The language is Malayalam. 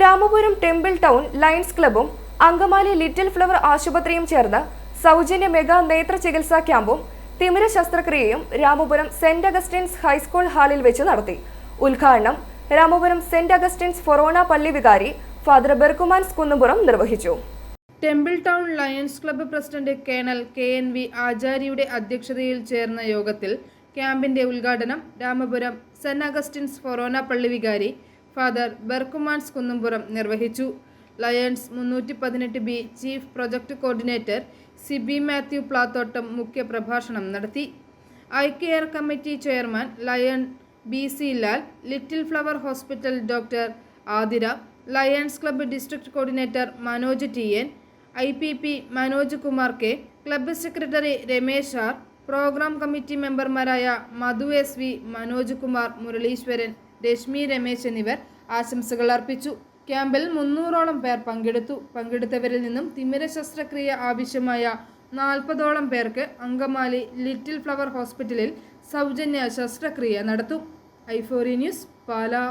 രാമപുരം ടെമ്പിൾ ടൗൺ ലയൺസ് ക്ലബ്ബും അങ്കമാലി ലിറ്റിൽ ഫ്ലവർ ആശുപത്രിയും ചേർന്ന് സൗജന്യ മെഗാ നേത്ര ചികിത്സാ ക്യാമ്പും തിമിര ശസ്ത്രക്രിയയും രാമപുരം സെന്റ് അഗസ്റ്റിൻസ് ഹൈസ്കൂൾ ഹാളിൽ വെച്ച് നടത്തി. ഉദ്ഘാടനം രാമപുരം സെന്റ് അഗസ്റ്റിൻസ് ഫൊറോന പള്ളി വികാരി ഫാദർ ബെർക്കുമാൻസ് കുന്നുപുറം നിർവഹിച്ചു. Temple town lions club president colonel KNV ആചാര്യയുടെ അധ്യക്ഷതയിൽ ചേർന്ന യോഗത്തിൽ ക്യാമ്പിന്റെ ഉദ്ഘാടനം രാമപുരം സെന്റ് അഗസ്റ്റിൻസ് ഫൊറോന പള്ളി വികാരി ഫാദർ ബെർക്കുമാൻസ് കുന്നുപുറം നിർവഹിച്ചു. Lions 318B chief project coordinator Sibi Mathew Plathottam മുഖ്യ പ്രഭാഷണം നടത്തി. Eye care committee chairman lion BC Lal, little flower hospital doctor Athira, lions club district coordinator Manoj TN, IPP Manoj Kumar K, club secretary Ramesh R, programme committee മെമ്പർമാരായ മധു SV, മനോജ് കുമാർ, മുരളീശ്വരൻ, രശ്മി രമേശ് എന്നിവർ ആശംസകൾ അർപ്പിച്ചു. ക്യാമ്പിൽ 300ഓളം പേർ പങ്കെടുത്തു. പങ്കെടുത്തവരിൽ നിന്നും തിമിര ശസ്ത്രക്രിയ ആവശ്യമായ 40ഓളം പേർക്ക് അങ്കമാലി ലിറ്റിൽ ഫ്ലവർ ഹോസ്പിറ്റലിൽ സൗജന്യ ശസ്ത്രക്രിയ നടത്തും. i4 news, Pala.